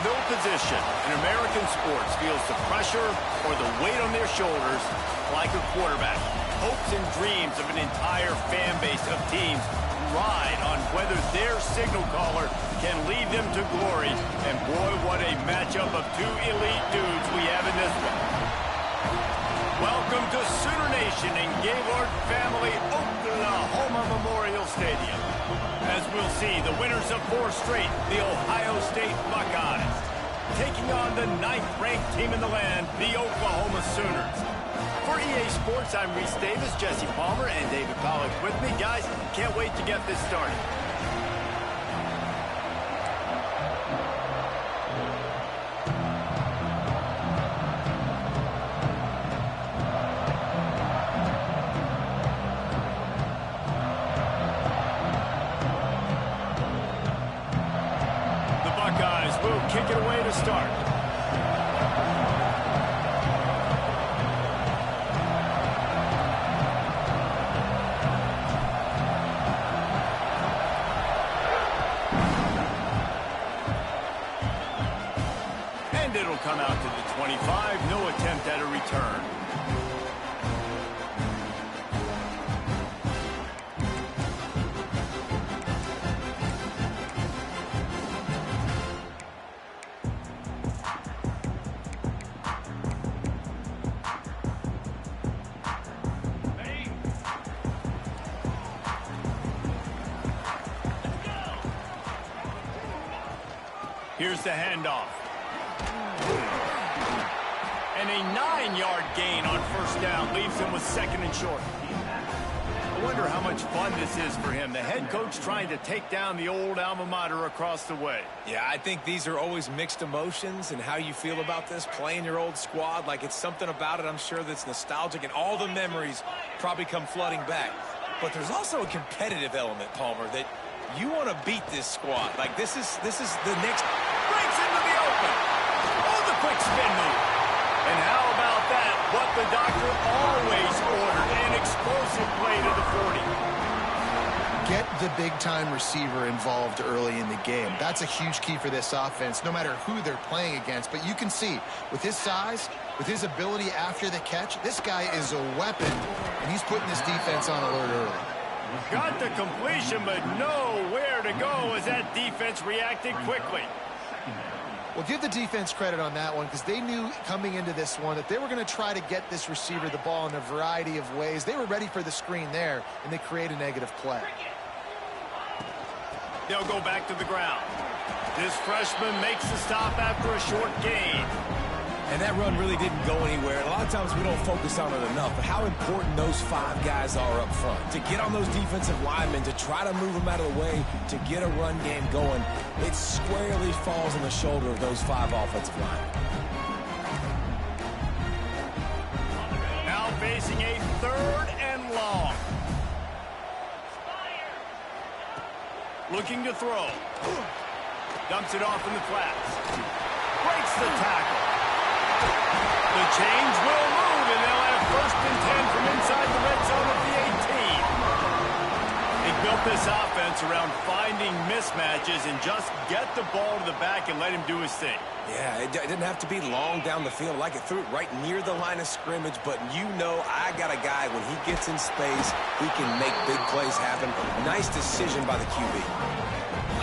no position in American sports feels the pressure or the weight on their shoulders like a quarterback. Hopes and dreams of an entire fan base of teams ride on whether their signal caller can lead them to glory. And boy, what a matchup of two elite dudes we have in this one. Welcome to Sooner Nation and Gaylord Family Oklahoma Memorial Stadium. As we'll see, the winners of 4 straight, the Ohio State Buckeyes, taking on the 9th-ranked team in the land, the Oklahoma Sooners. For EA Sports, I'm Reese Davis, Jesse Palmer, and David Pollack with me. Guys, can't wait to get this started. The Buckeyes will kick it away to start. It'll come out to the 25. No attempt at a return. Here's the handoff. And a 9-yard gain on first down leaves him with 2nd and short. I wonder how much fun this is for him. The head coach trying to take down the old alma mater across the way. Yeah, I think these are always mixed emotions and how you feel about this, playing your old squad. Like, it's something about it, I'm sure, that's nostalgic, and all the memories probably come flooding back. But there's also a competitive element, Palmer, that you want to beat this squad. Like, this is the next... Breaks into the open. Oh, the quick spin move. And how about that? What the doctor always ordered, an explosive play to the 40. Get the big-time receiver involved early in the game. That's a huge key for this offense, no matter who they're playing against. But you can see, with his size, with his ability after the catch, this guy is a weapon, and he's putting this defense on alert early. Got the completion, but nowhere to go as that defense reacted quickly. Well, give the defense credit on that one because they knew coming into this one that they were going to try to get this receiver the ball in a variety of ways. They were ready for the screen there, and they create a negative play. They'll go back to the ground. This freshman makes the stop after a short gain. And that run really didn't go anywhere. And a lot of times we don't focus on it enough, but how important those 5 guys are up front. To get on those defensive linemen, to try to move them out of the way, to get a run game going, it squarely falls on the shoulder of those 5 offensive linemen. Now facing a 3rd and long. Looking to throw. Dumps it off in the flats. Breaks the tackle. The chains will move, and they'll have 1st and 10 from inside the red zone of the 18. They built this offense around finding mismatches and just get the ball to the back and let him do his thing. Yeah, it didn't have to be long down the field. Like, it threw it right near the line of scrimmage, but you know I got a guy, when he gets in space, he can make big plays happen. Nice decision by the QB.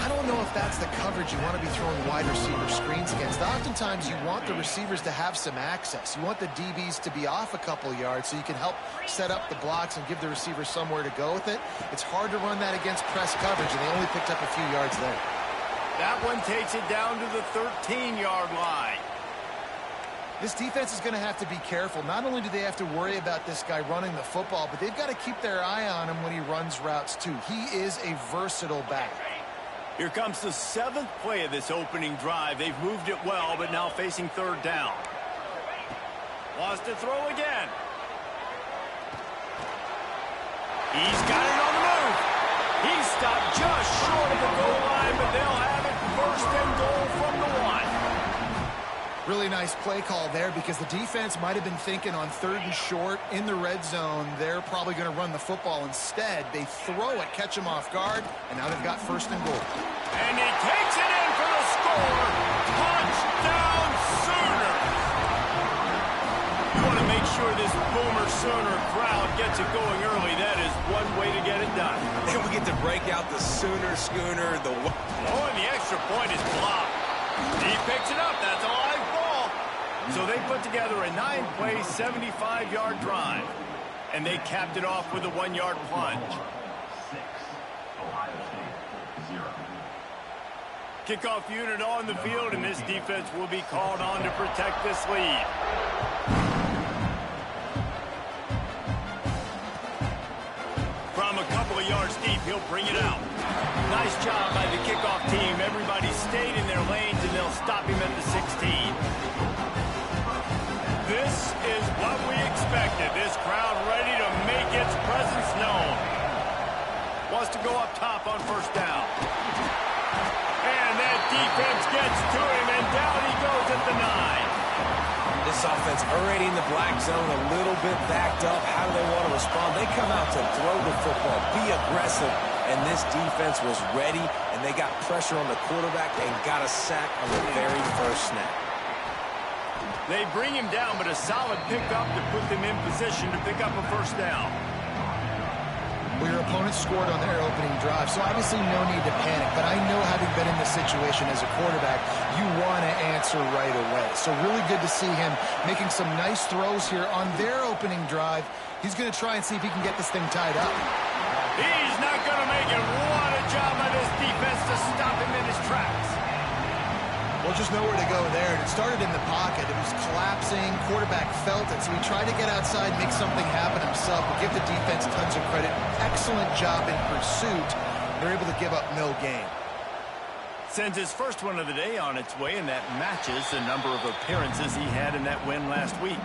I don't know if that's the coverage you want to be throwing wide receiver screens against. Oftentimes, you want the receivers to have some access. You want the DBs to be off a couple yards so you can help set up the blocks and give the receiver somewhere to go with it. It's hard to run that against press coverage, and they only picked up a few yards there. That one takes it down to the 13-yard line. This defense is going to have to be careful. Not only do they have to worry about this guy running the football, but they've got to keep their eye on him when he runs routes, too. He is a versatile back. Here comes the 7th play of this opening drive. They've moved it well, but now facing 3rd down. Wants to throw again. He's got it on the move. He stopped just short of the goal line, but they'll have it 1st and goal from the 1. Really nice play call there because the defense might have been thinking on 3rd and short in the red zone. They're probably going to run the football. Instead, they throw it, catch him off guard, and now they've got 1st and goal. And he takes it in for the score. sure this Boomer Sooner crowd gets it going early, that is one way to get it done. And we get to break out the Sooner Schooner. Oh, and the extra point is blocked. He picks it up. That's a live ball. So they put together a 9-play, 75-yard drive. And they capped it off with a 1-yard plunge. Kickoff unit on the field, and this defense will be called on to protect this lead. From a couple of yards deep, he'll bring it out. Nice job by the kickoff team. Everybody stayed in their lanes, and they'll stop him at the 16. This is what we expected. This crowd ready to make its presence known. Wants to go up top on first down. And that defense gets to him, and down he goes at the 9. This offense already in the black zone, a little bit backed up. How do they want to respond? They come out to throw the football, be aggressive, and this defense was ready, and they got pressure on the quarterback and got a sack on the very first snap. They bring him down, but a solid pickup to put them in position to pick up a first down. Well, your opponent scored on their opening drive, so obviously no need to panic. But I know, having been in this situation as a quarterback, you want to answer right away. So really good to see him making some nice throws here on their opening drive. He's going to try and see if he can get this thing tied up. He's not going to make it. What a job by this defense to stop him in his tracks. Well, just nowhere to go there. It started in the pocket. It was collapsing. Quarterback felt it, so he tried to get outside, make something happen himself. But give the defense tons of credit. Excellent job in pursuit. They're able to give up no gain. Sends his first one of the day on its way, and that matches the number of appearances he had in that win last week.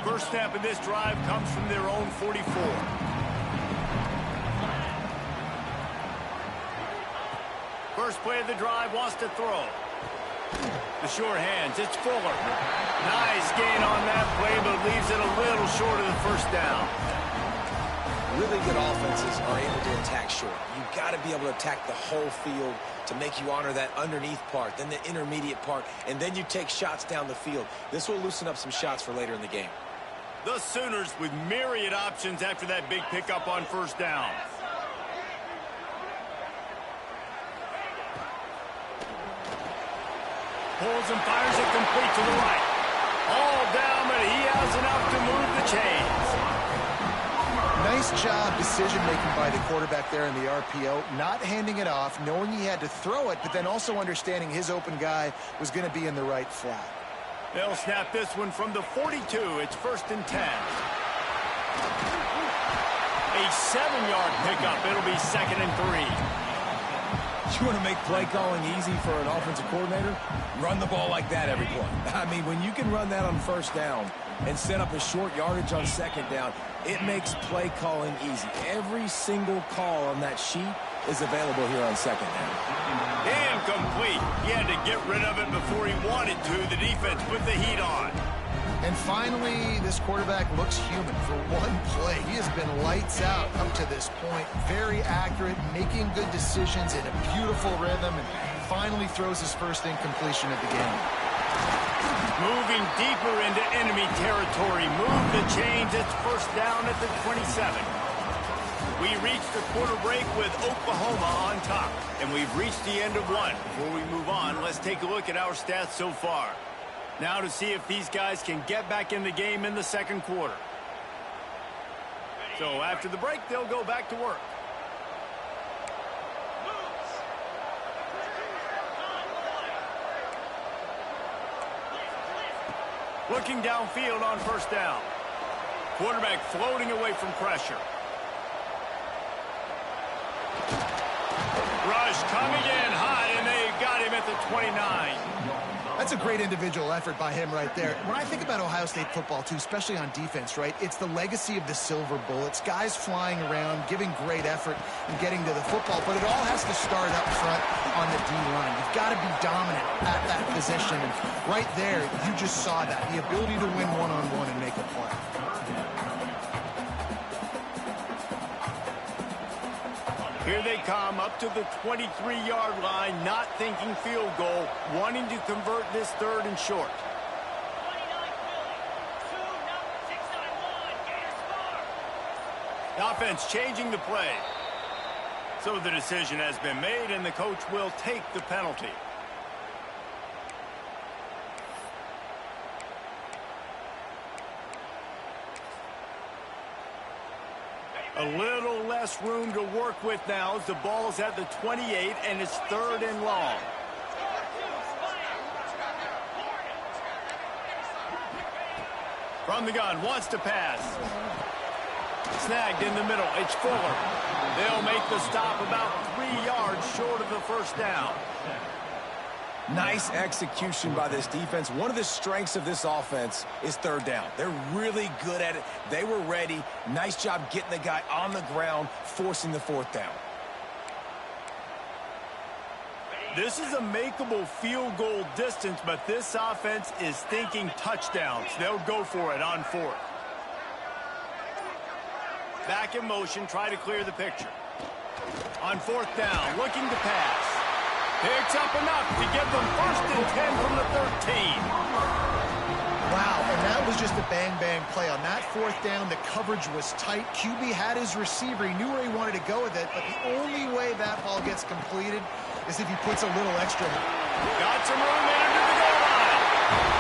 First snap of this drive comes from their own 44. First play of the drive, wants to throw. The short hands, it's Fuller. Nice gain on that play, but leaves it a little short of the first down. Really good offenses are able to attack short. You've got to be able to attack the whole field to make you honor that underneath part, then the intermediate part, and then you take shots down the field. This will loosen up some shots for later in the game. The Sooners with myriad options after that big pickup on first down. Pulls and fires it complete to the right. All down, but he has enough to move the chains. Nice job decision-making by the quarterback there in the RPO, not handing it off, knowing he had to throw it, but then also understanding his open guy was going to be in the right flat. They'll snap this one from the 42. It's 1st and 10. A 7-yard pickup. It'll be 2nd and 3. You want to make play calling easy for an offensive coordinator? Run the ball like that every play. I mean, when you can run that on first down and set up a short yardage on second down, it makes play calling easy. Every single call on that sheet is available here on second down. Incomplete. He had to get rid of it before he wanted to. The defense put the heat on. And finally, this quarterback looks human for one play. He has been lights out up to this point. Very accurate, making good decisions in a beautiful rhythm, and finally throws his first incompletion of the game. Moving deeper into enemy territory. Move the chains. It's first down at the 27. We reached the quarter break with Oklahoma on top, and we've reached the end of one. Before we move on, let's take a look at our stats so far. Now to see if these guys can get back in the game in the second quarter. So after the break, they'll go back to work. Looking downfield on first down. Quarterback floating away from pressure. Rush coming in hot, and they got him at the 29. That's a great individual effort by him right there. When I think about Ohio State football, too, especially on defense, right, it's the legacy of the Silver Bullets, guys flying around, giving great effort and getting to the football, but it all has to start up front on the D-line. You've got to be dominant at that position, and right there, you just saw that, the ability to win one-on-one and make a play. Here they come up to the 23-yard line, not thinking field goal, wanting to convert this third and short. The offense changing the play. So the decision has been made, and the coach will take the penalty. A little less room to work with now as the ball's at the 28 and it's third and long. From the gun, wants to pass. Snagged in the middle, it's Fuller. They'll make the stop about 3 yards short of the first down. Nice execution by this defense. One of the strengths of this offense is third down. They're really good at it. They were ready. Nice job getting the guy on the ground, forcing the fourth down. This is a makeable field goal distance, but this offense is thinking touchdowns. They'll go for it on fourth. Back in motion, try to clear the picture. On fourth down, looking to pass. Picks up enough to get them first and 10 from the 13. Wow, and that was just a bang-bang play. On that fourth down, the coverage was tight. QB had his receiver. He knew where he wanted to go with it, but the only way that ball gets completed is if he puts a little extra. Got some room in under the goal line.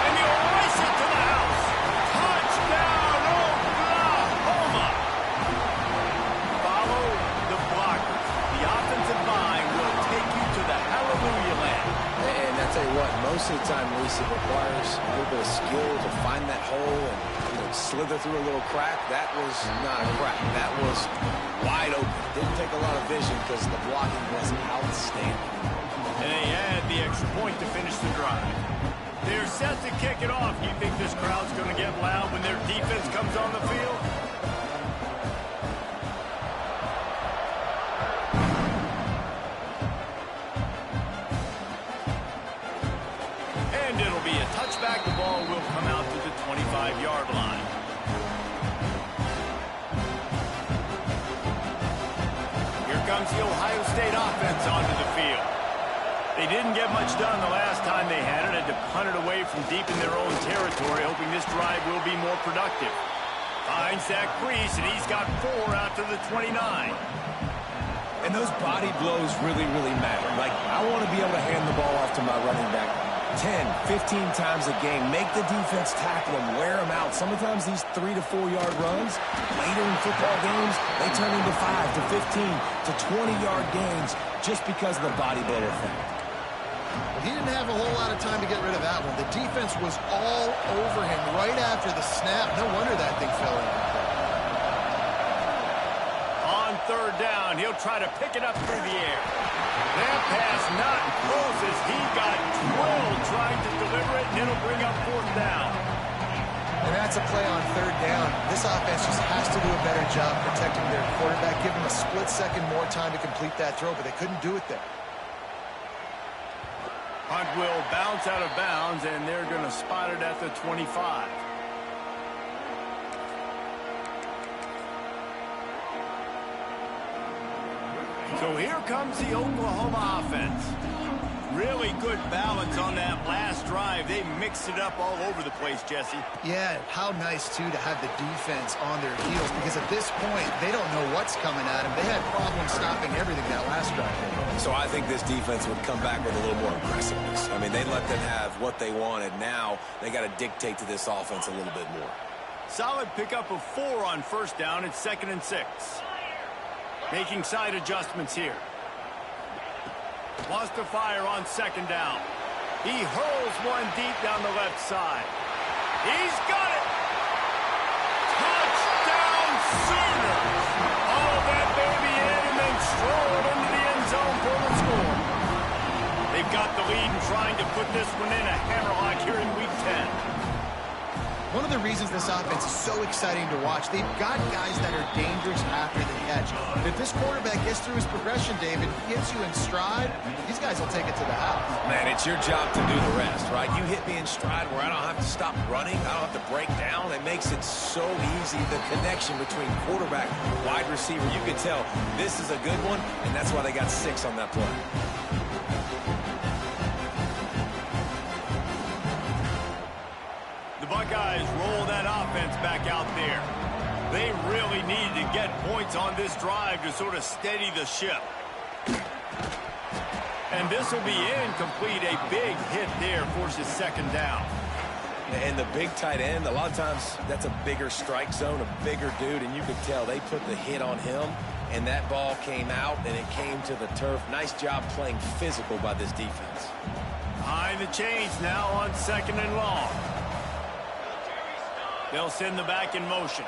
And he'll race it to the house. Touchdown, Oklahoma. Follow the blocker. The offensive line will take you to the hallelujah land. And I tell you what, most of the time, Reese, it requires a little bit of skill to find that hole and slither through a little crack. That was not a crack. That was wide open. Didn't take a lot of vision because the blocking was outstanding. And they add the extra point to finish the drive. They're set to kick it off. You think this crowd's going to get loud when their defense comes on the field? And it'll be a touchback. The ball will come out to the 25-yard line. Here comes the Ohio State offense onto the field. They didn't get much done the last time they had it. Had to punt it away from deep in their own territory, hoping this drive will be more productive. Finds that crease, and he's got 4 out to the 29. And those body blows really, really matter. Like, I want to be able to hand the ball off to my running back 10, 15 times a game. Make the defense tackle them, wear them out. Sometimes these 3 to 4 yard runs, later in football games, they turn into 5 to 15 to 20-yard gains just because of the body blow effect. He didn't have a whole lot of time to get rid of that one. The defense was all over him right after the snap. No wonder that thing fell in. On third down, he'll try to pick it up through the air. That pass not close as he got drilled trying to deliver it, and it'll bring up fourth down. And that's a play on third down. This offense just has to do a better job protecting their quarterback, give him a split second more time to complete that throw, but they couldn't do it there. Hunt will bounce out of bounds, and they're going to spot it at the 25. So here comes the Oklahoma offense. Really good balance on that last drive. They mixed it up all over the place, Jesse. Yeah, how nice, too, to have the defense on their heels, because at this point, they don't know what's coming at them. They had problems stopping everything that last drive. So I think this defense would come back with a little more aggressiveness. I mean, they let them have what they wanted. Now they got to dictate to this offense a little bit more. Solid pickup of 4 on first down. It's 2nd and 6. Making side adjustments here. Wants to fire on 2nd down. He hurls one deep down the left side. He's got it! Touchdown Sooners! All that baby in and then stroll it into the end zone for the score. They They've got the lead and trying to put this one in a hammerlock here in Week 10. One of the reasons this offense is so exciting to watch, they've got guys that are dangerous after the catch. But if this quarterback gets through his progression, David, gets you in stride, these guys will take it to the house. Man, it's your job to do the rest, right? You hit me in stride where I don't have to stop running. I don't have to break down. It makes it so easy, the connection between quarterback and wide receiver. You can tell this is a good one, and that's why they got 6 on that play. The Buckeyes roll that offense back out there. They really need to get points on this drive to sort of steady the ship. And this will be incomplete. A big hit there forces second down. And the big tight end, a lot of times that's a bigger strike zone, a bigger dude, and you could tell they put the hit on him, and that ball came out, and it came to the turf. Nice job playing physical by this defense. Behind the chains now on 2nd and long. They'll send the back in motion.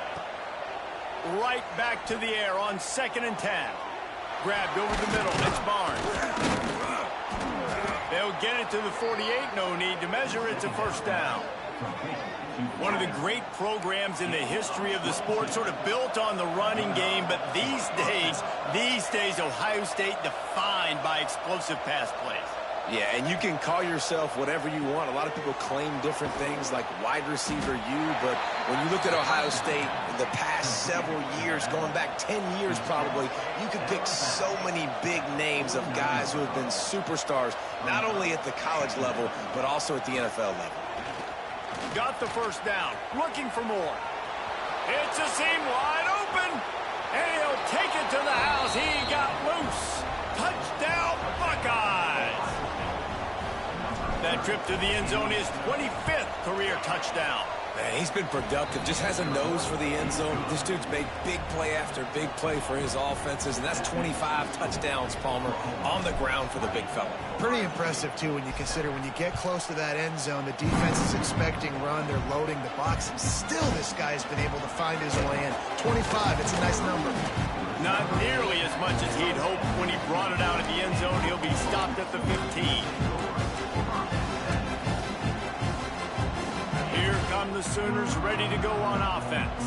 Right back to the air on 2nd and 10. Grabbed over the middle. It's Barnes. They'll get it to the 48. No need to measure. It's a first down. One of the great programs in the history of the sport, sort of built on the running game, but these days, Ohio State defined by explosive pass plays. Yeah, and you can call yourself whatever you want. A lot of people claim different things like wide receiver U, but when you look at Ohio State in the past several years, going back 10 years probably, you could pick so many big names of guys who have been superstars, not only at the college level, but also at the NFL level. Got the first down, looking for more. It's a seam wide open, and he'll take it to the house. He got loose. Touchdown, Buckeyes. That trip to the end zone is 25th career touchdown. Man, he's been productive, just has a nose for the end zone. This dude's made big play after big play for his offenses, and that's 25 touchdowns, Palmer, on the ground for the big fella. Pretty impressive, too, when you consider when you get close to that end zone, the defense is expecting run, they're loading the box, and still this guy has been able to find his way in. 25, it's a nice number. Not nearly as much as he'd hoped when he brought it out of the end zone. He'll be stopped at the 15. Here come the Sooners ready to go on offense.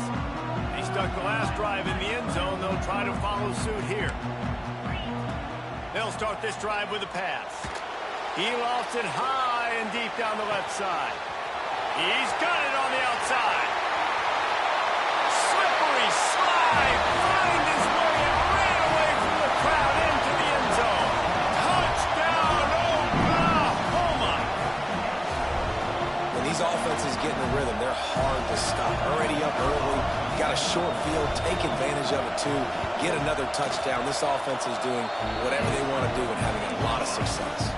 They stuck the last drive in the end zone. They'll try to follow suit here. They'll start this drive with a pass. He lost it high and deep down the left side. He's got it on the outside. Slippery slide. Find his way and ran away from the crowd into the end zone. Touchdown, Oklahoma. When these offenses get in the rhythm, they're hard to stop. Already up early, got a short field, take advantage of it too, get another touchdown. This offense is doing whatever they want to do and having a lot of success.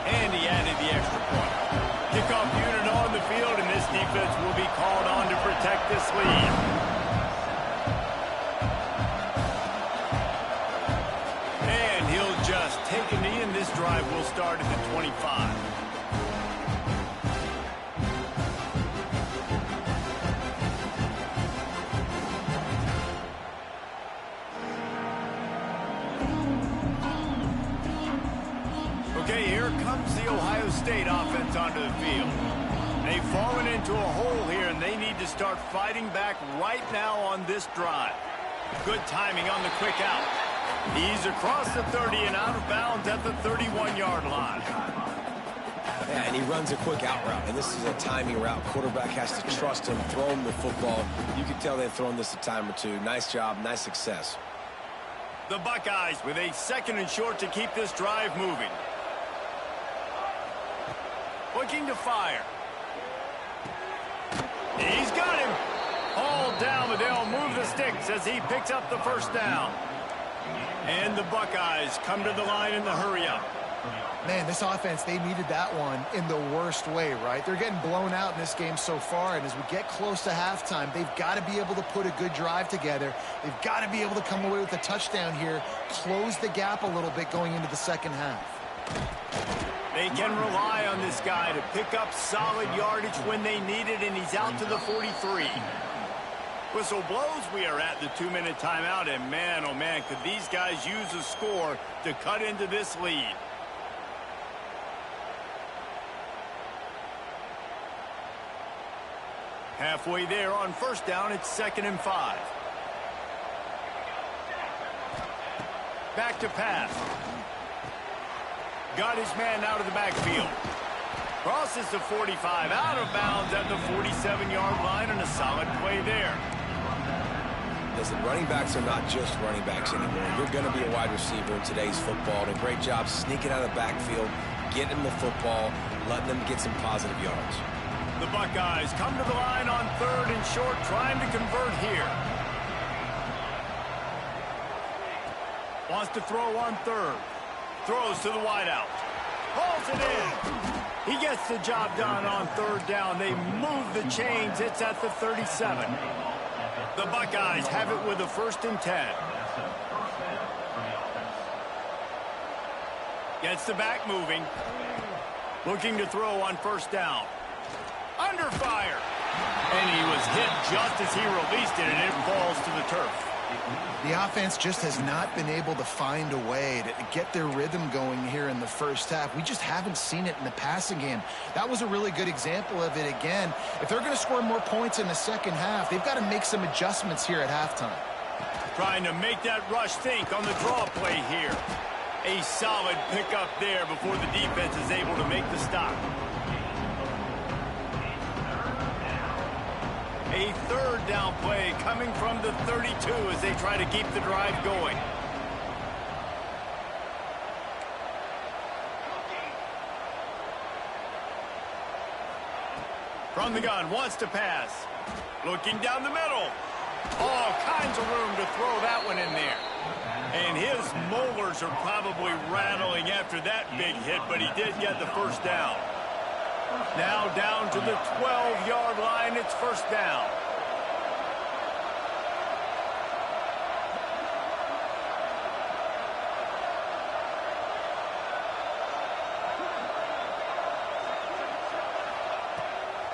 And he added the extra point. Kickoff unit on the field, and this defense will be called on to protect this lead. And he'll just take a knee, and this drive will start at the 25. Okay, here comes the Ohio State offense onto the field. They've fallen into a hole here, and they need to start fighting back right now on this drive. Good timing on the quick out. He's across the 30 and out of bounds at the 31-yard line. Yeah, and he runs a quick out route, and this is a timing route. Quarterback has to trust him, throw him the football. You can tell they've thrown this a time or two. Nice job, nice success. The Buckeyes with a 2nd and short to keep this drive moving. Looking to fire. He's got him. All down, but they'll move the sticks as he picks up the first down. And the Buckeyes come to the line in the hurry-up. Man, this offense, they needed that one in the worst way, right? They're getting blown out in this game so far, and as we get close to halftime, they've got to be able to put a good drive together. They've got to be able to come away with a touchdown here, close the gap a little bit going into the second half. They can rely on this guy to pick up solid yardage when they need it, and he's out to the 43. Whistle blows. We are at the 2-minute timeout, and man, oh man, could these guys use a score to cut into this lead. Halfway there on first down, it's 2nd and 5. Back to pass. Got his man out of the backfield. Crosses the 45, out of bounds at the 47-yard line, and a solid play there. Listen, running backs are not just running backs anymore. You're going to be a wide receiver in today's football, and a great job sneaking out of the backfield, getting them the football, letting them get some positive yards. The Buckeyes come to the line on 3rd and short, trying to convert here. Wants to throw on 3rd. Throws to the wideout. Hauls it in. He gets the job done on 3rd down. They move the chains. It's at the 37. The Buckeyes have it with a 1st and 10. Gets the back moving. Looking to throw on 1st down. Under fire. And he was hit just as he released it, and it falls to the turf. The offense just has not been able to find a way to get their rhythm going here in the first half. We just haven't seen it in the passing game. That was a really good example of it again. If they're going to score more points in the second half, they've got to make some adjustments here at halftime. Trying to make that rush think on the draw play here. A solid pickup there before the defense is able to make the stop. A 3rd down play coming from the 32 as they try to keep the drive going. From the gun, wants to pass. Looking down the middle. All kinds of room to throw that one in there. And his molars are probably rattling after that big hit, but he did get the 1st down. Now down to the 12-yard line, it's 1st down.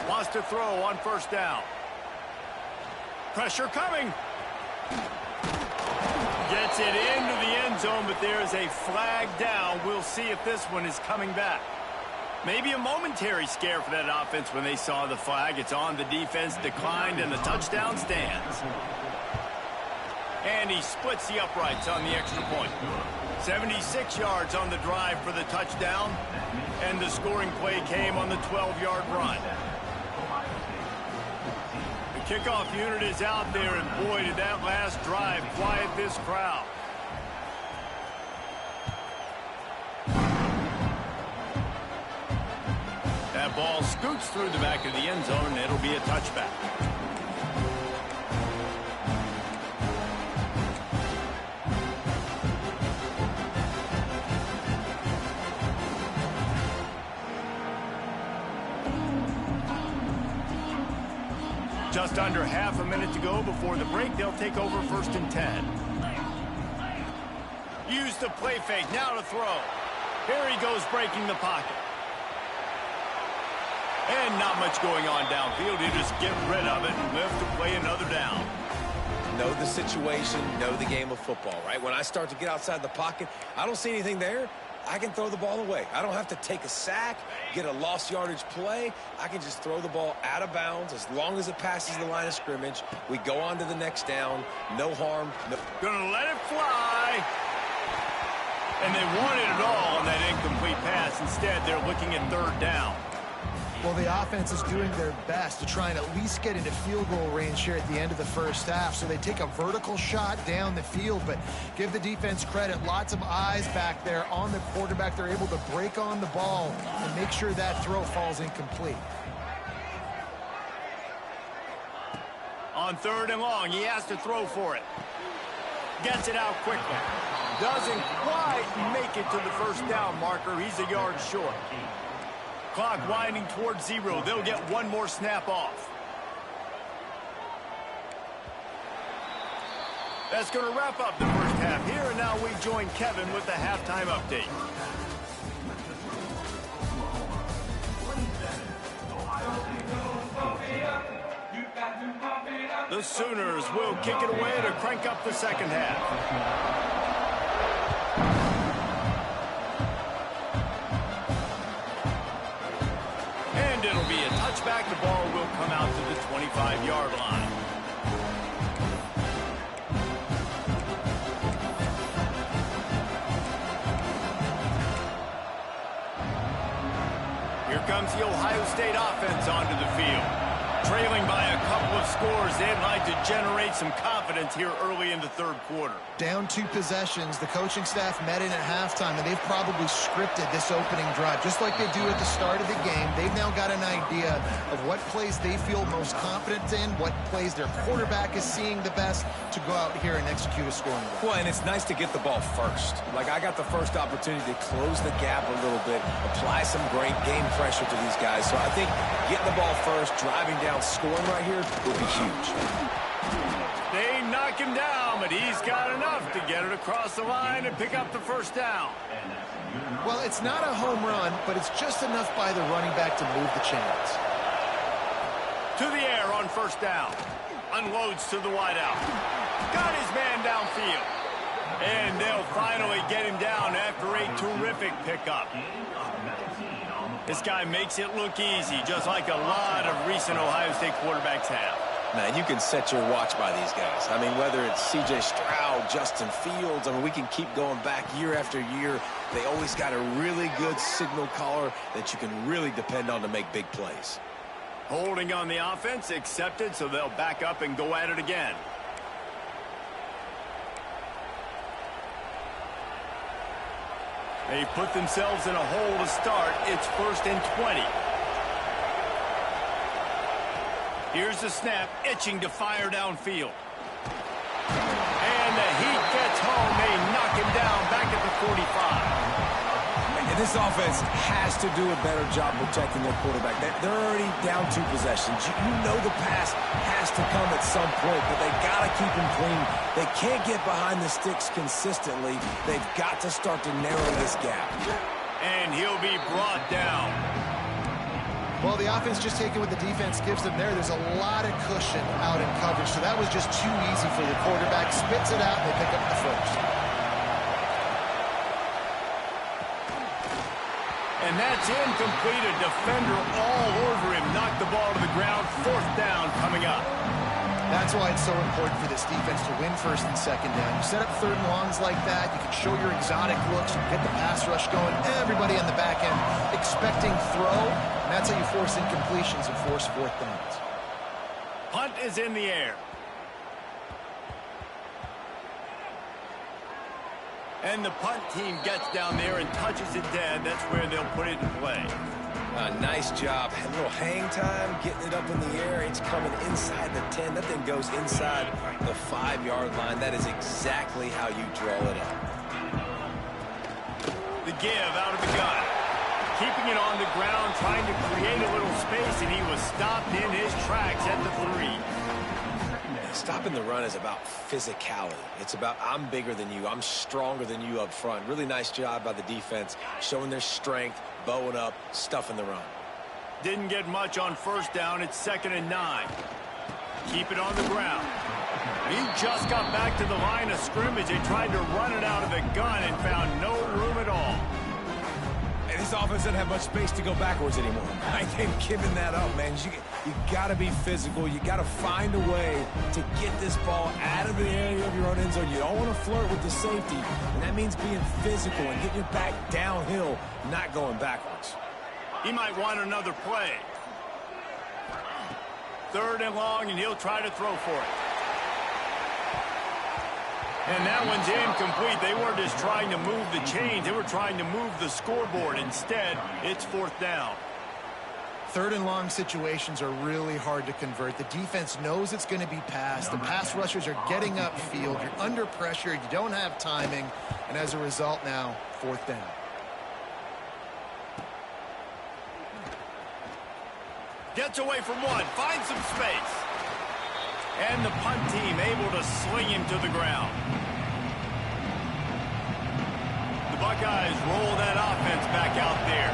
Wants to throw on 1st down. Pressure coming. Gets it into the end zone, but there's a flag down. We'll see if this one is coming back. Maybe a momentary scare for that offense when they saw the flag. It's on, the defense declined, and the touchdown stands. And he splits the uprights on the extra point. 76 yards on the drive for the touchdown, and the scoring play came on the 12-yard run. The kickoff unit is out there, and boy, did that last drive quiet this crowd. That ball scoots through the back of the end zone, and it'll be a touchback. Just under half a minute to go before the break. They'll take over 1st and 10. Use the play fake, now to throw. Here he goes, breaking the pocket. And not much going on downfield. You just get rid of it and live to play another down. Know the situation, know the game of football, right? When I start to get outside the pocket, I don't see anything there. I can throw the ball away. I don't have to take a sack, get a lost yardage play. I can just throw the ball out of bounds as long as it passes the line of scrimmage. We go on to the next down. No harm. No. Gonna let it fly. And they wanted it all on that incomplete pass. Instead, they're looking at 3rd down. Well, the offense is doing their best to try and at least get into field goal range here at the end of the first half. So they take a vertical shot down the field, but give the defense credit. Lots of eyes back there on the quarterback. They're able to break on the ball and make sure that throw falls incomplete. On 3rd and long, he has to throw for it. Gets it out quickly. Doesn't quite make it to the 1st down marker. He's a yard short. Clock winding towards 0. They'll get one more snap off. That's going to wrap up the first half here, and now we join Kevin with the halftime update. The Sooners will kick it away to crank up the second half. Touchback quarterback, the ball will come out to the 25-yard line. Here comes the Ohio State offense onto the field. Trailing by a couple of scores, they'd like to generate some confidence here early in the third quarter. Down 2 possessions, the coaching staff met in at halftime, and they've probably scripted this opening drive. Just like they do at the start of the game, they've now got an idea of what plays they feel most confident in, what plays their quarterback is seeing the best to go out here and execute a scoring drive. Well, and it's nice to get the ball first. Like, I got the first opportunity to close the gap a little bit, apply some great game pressure to these guys. So I think getting the ball first, driving down, scoring right here will be huge. They knock him down, but he's got enough to get it across the line and pick up the first down. Well, it's not a home run, but it's just enough by the running back to move the chains. To the air on first down. Unloads to the wideout. Got his man downfield. And they'll finally get him down after a terrific pickup. This guy makes it look easy, just like a lot of recent Ohio State quarterbacks have. Man, you can set your watch by these guys. I mean, whether it's C.J. Stroud, Justin Fields, I mean, we can keep going back year after year. They always got a really good signal caller that you can really depend on to make big plays. Holding on the offense, accepted, so they'll back up and go at it again. They put themselves in a hole to start. It's 1st and 20. Here's the snap, itching to fire downfield. And the heat gets home. They knock him down back at the 45. And this offense has to do a better job protecting their quarterback. They're already down 2 possessions. You know the pass has to come at some point, but they got to keep him clean. They can't get behind the sticks consistently. They've got to start to narrow this gap. And he'll be brought down. Well, the offense just taking what the defense gives them there. There's a lot of cushion out in coverage, so that was just too easy for the quarterback. Spits it out, and they pick up the first. And that's incomplete. A defender all over him. Knocked the ball to the ground. 4th down coming up. That's why it's so important for this defense to win 1st and 2nd down. You set up 3rd and longs like that. You can show your exotic looks. You get the pass rush going. Everybody on the back end expecting throw. And that's how you force incompletions and force 4th downs. Punt is in the air. And the punt team gets down there and touches it dead. That's where they'll put it in play. Nice job. A little hang time, getting it up in the air. It's coming inside the 10. That thing goes inside the 5-yard line. That is exactly how you draw it up. The give out of the gun. Keeping it on the ground, trying to create a little space, and he was stopped in his tracks at the 3. Stopping the run is about physicality. It's about I'm bigger than you. I'm stronger than you up front. Really nice job by the defense, showing their strength, bowing up, stuffing the run. Didn't get much on 1st down. It's 2nd and 9. Keep it on the ground. He just got back to the line of scrimmage. They tried to run it out of the gun and found no room at all. And this offense doesn't have much space to go backwards anymore. I ain't giving that up, man. You got to be physical. You got to find a way to get this ball out of the area of your own end zone. You don't want to flirt with the safety, and that means being physical and getting your back downhill, not going backwards. He might want another play. 3rd and long, and he'll try to throw for it. And that one's incomplete. They weren't just trying to move the chains. They were trying to move the scoreboard. Instead, it's 4th down. 3rd and long situations are really hard to convert. The defense knows it's going to be passed. The pass rushers are getting upfield. You're under pressure. You don't have timing. And as a result now, 4th down. Gets away from one. Finds some space. And the punt team able to sling him to the ground. The Buckeyes roll that offense back out there.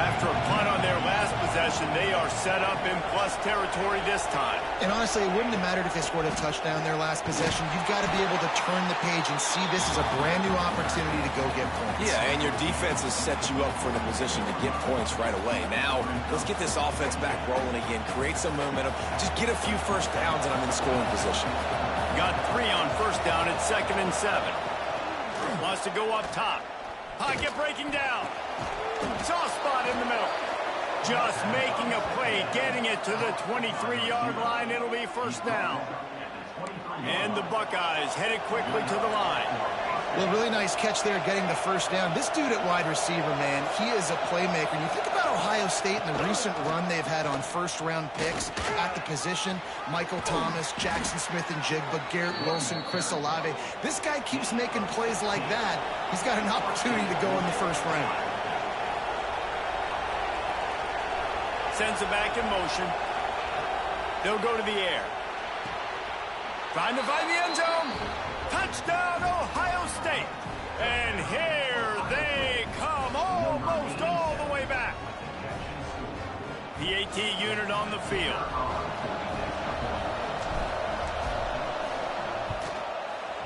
After a punt on their last possession, they are set up in plus territory this time. And honestly, it wouldn't have mattered if they scored a touchdown their last possession. You've got to be able to turn the page and see this as a brand new opportunity to go get points. Yeah, and your defense has set you up for the position to get points right away. Now, let's get this offense back rolling again, create some momentum, just get a few first downs, and I'm in scoring position. Got 3 on first down at 2nd and 7. Wants to go up top. Pocket breaking down. Soft spot in the middle. Just making a play, getting it to the 23-yard line. It'll be first down. And the Buckeyes headed quickly to the line. Well, really nice catch there getting the first down. This dude at wide receiver, man, he is a playmaker. And you think about Ohio State and the recent run they've had on first-round picks at the position. Michael Thomas, Jackson Smith and Jigba, Garrett Wilson, Chris Olave. This guy keeps making plays like that. He's got an opportunity to go in the first round. Sends it back in motion. They'll go to the air. Trying to find the end zone. Touchdown, Ohio State. And here they come, almost all the way back. PAT unit on the field.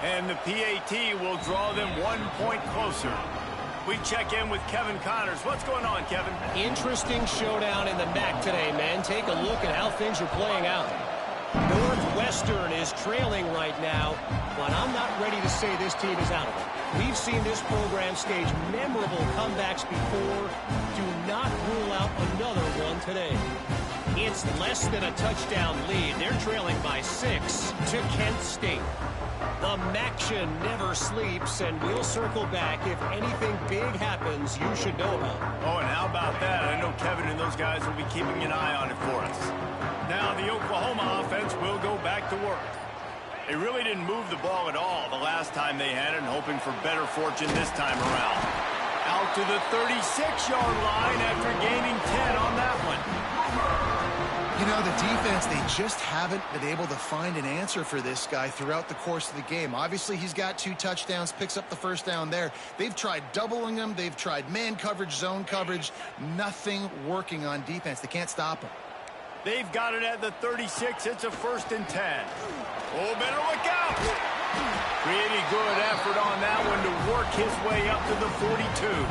And the PAT will draw them 1 point closer. We check in with Kevin Connors. What's going on, Kevin? Interesting showdown in the MAC today, man. Take a look at how things are playing out. Northwestern is trailing right now, but I'm not ready to say this team is out of it. We've seen this program stage memorable comebacks before. Do not rule out another one today. It's less than a touchdown lead. They're trailing by 6 to Kent State. The MACtion never sleeps, and we'll circle back if anything big happens you should know about. Oh, and how about that? I know Kevin and those guys will be keeping an eye on it for us. Now the Oklahoma offense will go back to work. They really didn't move the ball at all the last time they had it, and hoping for better fortune this time around. Out to the 36-yard line after gaining 10 on that one. You know, the defense, they just haven't been able to find an answer for this guy throughout the course of the game. Obviously, he's got 2 touchdowns, picks up the first down there. They've tried doubling him. They've tried man coverage, zone coverage. Nothing working on defense. They can't stop him. They've got it at the 36. It's a 1st and 10. Oh, better look out. Pretty good effort on that one to work his way up to the 42.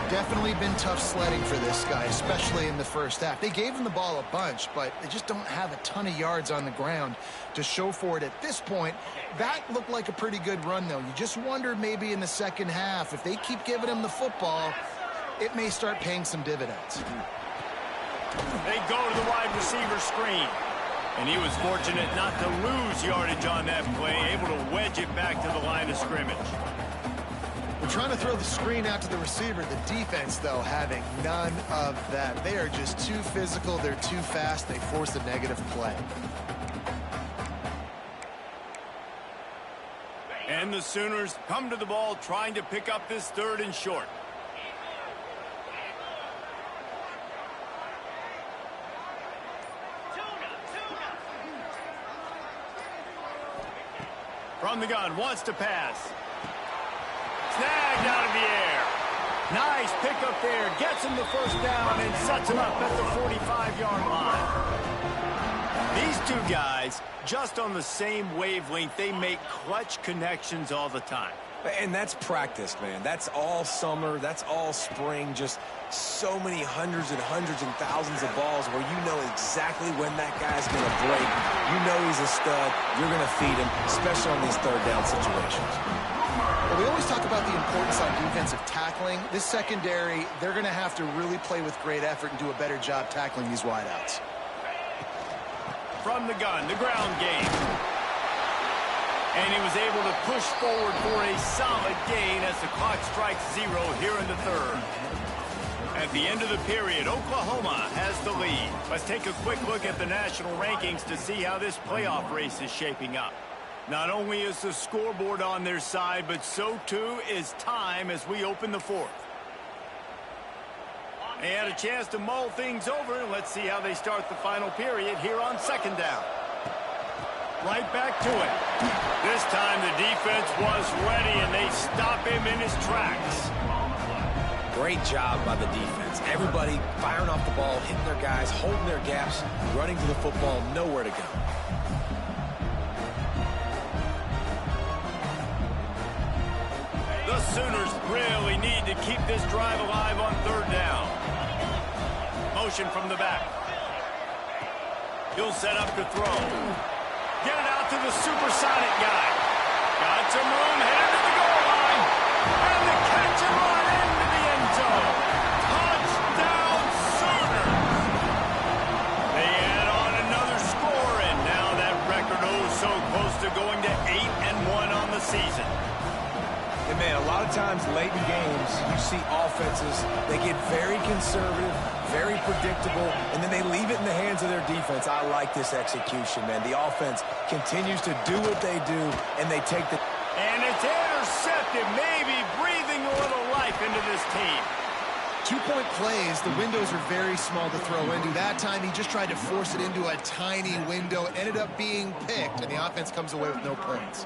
Definitely been tough sledding for this guy, especially in the first half. They gave him the ball a bunch, but they just don't have a ton of yards on the ground to show for it at this point. That looked like a pretty good run, though. You just wonder maybe in the second half, if they keep giving him the football, it may start paying some dividends. They go to the wide receiver screen. And he was fortunate not to lose yardage on that play, able to wedge it back to the line of scrimmage. We're trying to throw the screen out to the receiver. The defense, though, having none of that. They are just too physical. They're too fast. They force a negative play. And the Sooners come to the ball trying to pick up this 3rd and short. From the gun, wants to pass. Snagged out of the air. Nice pickup there. Gets him the first down and sets him up at the 45-yard line. These 2 guys, just on the same wavelength, they make clutch connections all the time. And that's practice, man. That's all summer. That's all spring. Just so many hundreds and thousands of balls where you know exactly when that guy's going to break. You know he's a stud. You're going to feed him, especially on these 3rd down situations. Well, we always talk about the importance on defensive tackling. This secondary, they're going to have to really play with great effort and do a better job tackling these wideouts. From the gun, the ground game. And he was able to push forward for a solid gain as the clock strikes 0 here in the 3rd. At the end of the period, Oklahoma has the lead. Let's take a quick look at the national rankings to see how this playoff race is shaping up. Not only is the scoreboard on their side, but so too is time as we open the 4th. They had a chance to mull things over. Let's see how they start the final period here on 2nd down. Right back to it. This time the defense was ready, and they stop him in his tracks. Great job by the defense. Everybody firing off the ball, hitting their guys, holding their gaps, running to the football, nowhere to go. The Sooners really need to keep this drive alive on third down. Motion from the back. He'll set up to throw. Get it out to the supersonic guy. Got some room, headed to the goal line. And the catch and run into the end zone. Touchdown Sooners. They add on another score, and now that record so close to going to 8-1 on the season. And man, a lot of times late in games, you see offenses, they get very conservative, very predictable, and then they leave it in the hands of their defense. I like this execution, man. The offense continues to do what they do, and they take the... And it's intercepted, maybe breathing a little life into this team. 2-point plays, the windows are very small to throw into. That time, he just tried to force it into a tiny window, ended up being picked, and the offense comes away with no points.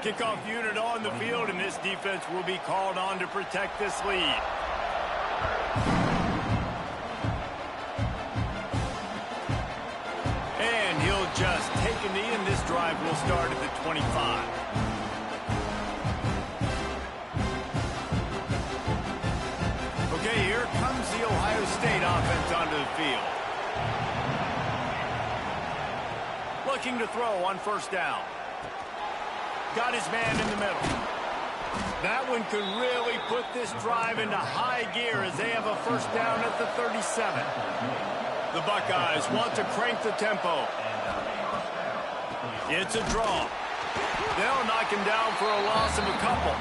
Kickoff unit on the field, and this defense will be called on to protect this lead. And he'll just take a knee, and this drive will start at the 25. Okay, here comes the Ohio State offense onto the field. Looking to throw on first down. Got his man in the middle. That one could really put this drive into high gear as they have a first down at the 37. The Buckeyes want to crank the tempo. It's a draw. They'll knock him down for a loss of a couple.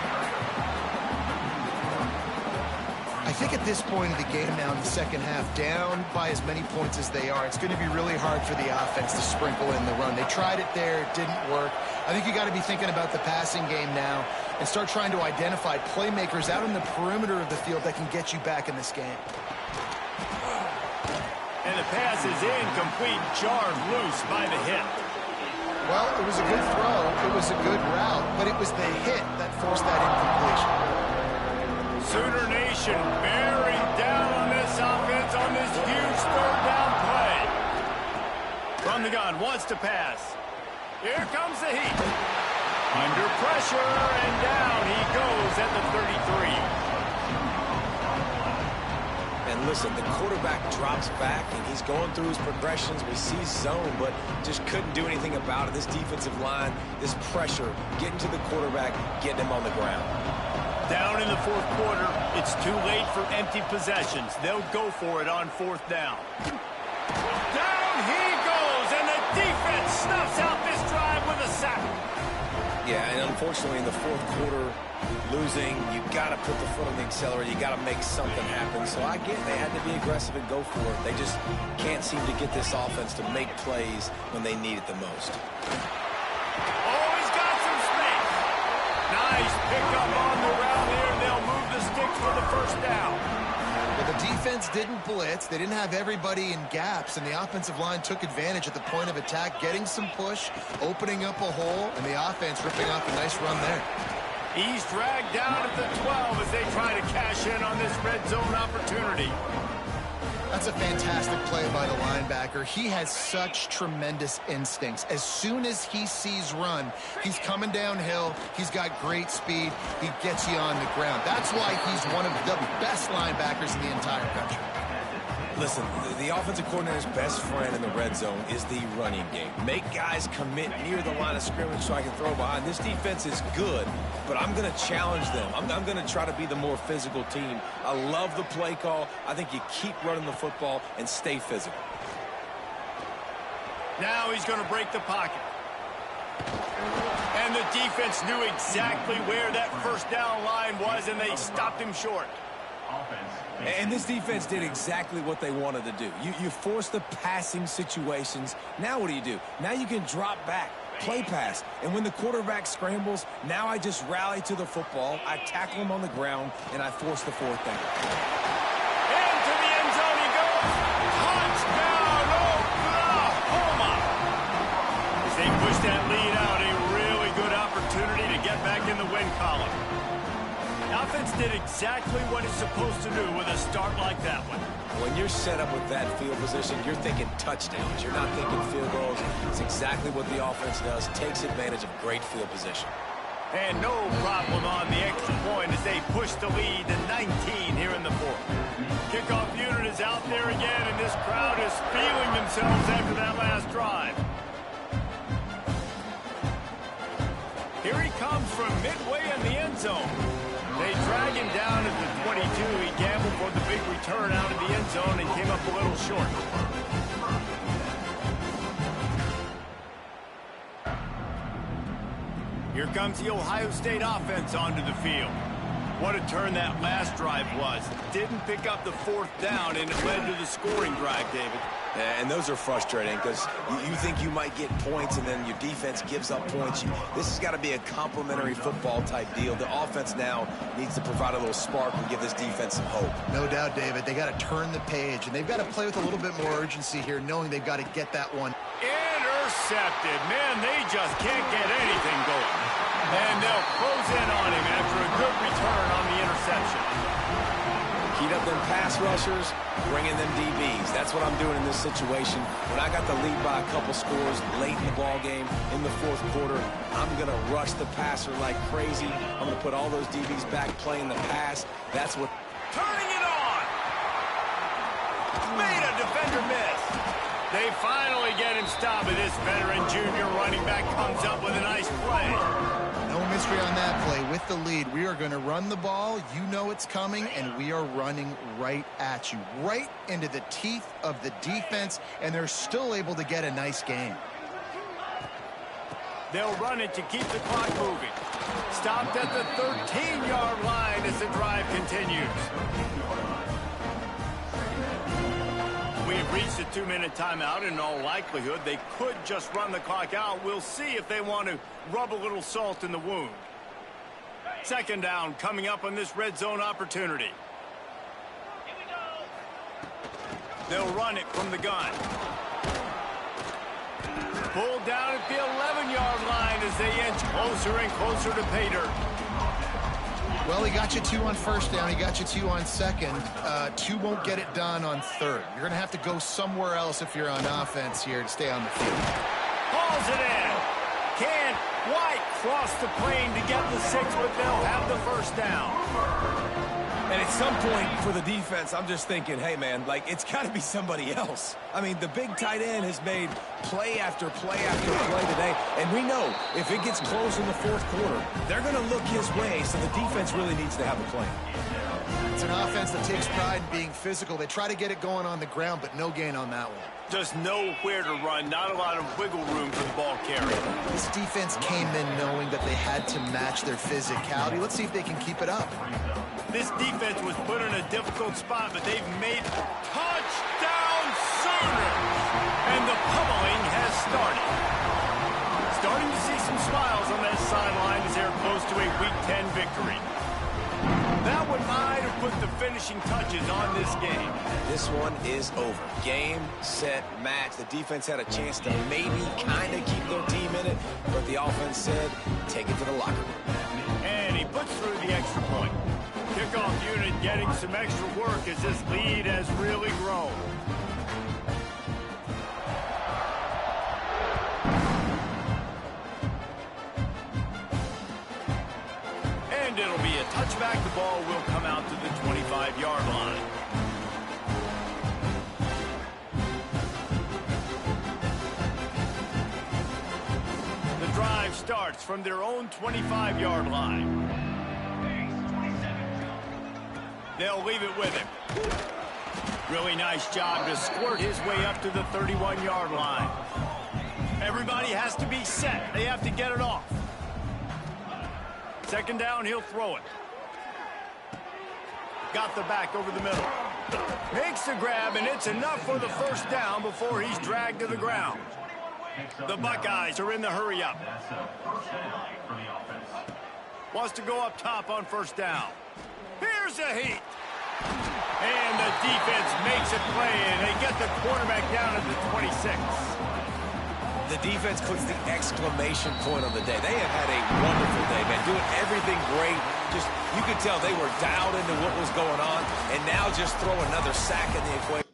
I think at this point of the game now in the second half, down by as many points as they are, it's going to be really hard for the offense to sprinkle in the run. They tried it there, it didn't work. I think you got to be thinking about the passing game now and start trying to identify playmakers out in the perimeter of the field that can get you back in this game. And the pass is incomplete, jarred loose by the hit. Well, it was a good throw, it was a good route, but it was the hit that forced that incompletion. Sooner Nation bearing down on this offense on this huge third down play. From the gun, wants to pass. Here comes the heat. Under pressure, and down he goes at the 33. And listen, the quarterback drops back, and he's going through his progressions. We see zone, but just couldn't do anything about it. This defensive line, this pressure, getting to the quarterback, getting him on the ground. Down in the fourth quarter, it's too late for empty possessions. They'll go for it on fourth down. Down he goes, and the defense snuffs out this drive with a sack. Yeah, and unfortunately in the fourth quarter, losing, you got to put the foot on the accelerator. You got to make something happen. So I get they had to be aggressive and go for it. They just can't seem to get this offense to make plays when they need it the most. Always got some space. Nice pickup on the round here. They'll move the sticks for the first down. But the defense didn't blitz. They didn't have everybody in gaps, and the offensive line took advantage at the point of attack, getting some push, opening up a hole, and the offense ripping off a nice run there. He's dragged down at the 12 as they try to cash in on this red zone opportunity. That's a fantastic play by the linebacker. He has such tremendous instincts. As soon as he sees run, he's coming downhill. He's got great speed. He gets you on the ground. That's why he's one of the best linebackers in the entire country. Listen, the offensive coordinator's best friend in the red zone is the running game. Make guys commit near the line of scrimmage so I can throw behind. This defense is good, but I'm going to challenge them. I'm going to try to be the more physical team. I love the play call. I think you keep running the football and stay physical. Now he's going to break the pocket. And the defense knew exactly where that first down line was, and they stopped him short. And this defense did exactly what they wanted to do. You force the passing situations. Now what do? Now you can drop back, play pass. And when the quarterback scrambles, now I just rally to the football. I tackle him on the ground, and I force the fourth down. Into the end zone he goes. Touchdown, Oklahoma. As they push that lead out, a really good opportunity to get back in the win column. Now offense did exactly what it's supposed to do with a start like that one. When you're set up with that field position, you're thinking touchdowns. You're not thinking field goals. It's exactly what the offense does. Takes advantage of great field position. And no problem on the extra point as they push the lead to 19 here in the fourth. Kickoff unit is out there again, and this crowd is feeling themselves after that last drive. Here he comes from midway in the end zone. They drag him down at the 22. He gambled for the big return out of the end zone and came up a little short. Here comes the Ohio State offense onto the field. What a turn that last drive was. Didn't pick up the fourth down, and it led to the scoring drive, David. And those are frustrating because you think you might get points and then your defense gives up points. This has got to be a complementary football type deal. The offense now needs to provide a little spark and give this defense some hope. No doubt, David. They got to turn the page, and they've got to play with a little bit more urgency here, knowing they've got to get that one. Intercepted. Man, they just can't get anything going. And they'll close in on him after a good return on the interception. Heat up them pass rushers, bring in them DBs. That's what I'm doing in this situation. When I got the lead by a couple scores late in the ball game in the fourth quarter, I'm going to rush the passer like crazy. I'm going to put all those DBs back playing the pass. That's what... Turning it on! Made a defender miss. They finally get him stopped, and this veteran junior running back comes up with a nice play. No mystery on that play. With the lead, we are going to run the ball. You know it's coming, and we are running right at you, right into the teeth of the defense, and they're still able to get a nice game. They'll run it to keep the clock moving. Stopped at the 13-yard line as the drive continues. We have reached a 2-minute timeout. In all likelihood, they could just run the clock out. We'll see if they want to rub a little salt in the wound. Second down coming up on this red zone opportunity. They'll run it from the gun. Pulled down at the 11-yard line as they inch closer and closer to pay dirt. Well, he got you 2 on first down. He got you 2 on second. 2 won't get it done on third. You're going to have to go somewhere else if you're on offense here to stay on the field. Hauls it in. Can't quite cross the plane to get the 6, but they'll have the first down. And at some point for the defense, I'm just thinking, hey, man, like, it's got to be somebody else. I mean, the big tight end has made play after play after play today. And we know if it gets close in the fourth quarter, they're going to look his way, so the defense really needs to have a plan. It's an offense that takes pride in being physical. They try to get it going on the ground, but no gain on that one. Just nowhere to run, not a lot of wiggle room for the ball carrier. This defense came in knowing that they had to match their physicality. Let's see if they can keep it up. This defense was put in a difficult spot, but they've made touchdown Sooners! And the pummeling has started. Starting to see some smiles on that sideline as they're close to a Week 10 victory. That one might have put the finishing touches on this game. This one is over. Game, set, match. The defense had a chance to maybe kind of keep their team in it, but the offense said, take it to the locker room. And he puts through the extra point. Kickoff unit getting some extra work as this lead has really grown. And it'll be a touchback. The ball will come out to the 25-yard line. The drive starts from their own 25-yard line. They'll leave it with him. Really nice job to squirt his way up to the 31-yard line. Everybody has to be set. They have to get it off. Second down, he'll throw it. Got the back over the middle. Makes the grab, and it's enough for the first down before he's dragged to the ground. The Buckeyes are in the hurry-up. Wants to go up top on first down. Here's a heat. And the defense makes a play, and they get the quarterback down at the 26. The defense puts the exclamation point on the day. They have had a wonderful day, man, doing everything great. Just, you could tell they were dialed into what was going on, and now just throw another sack in the equation.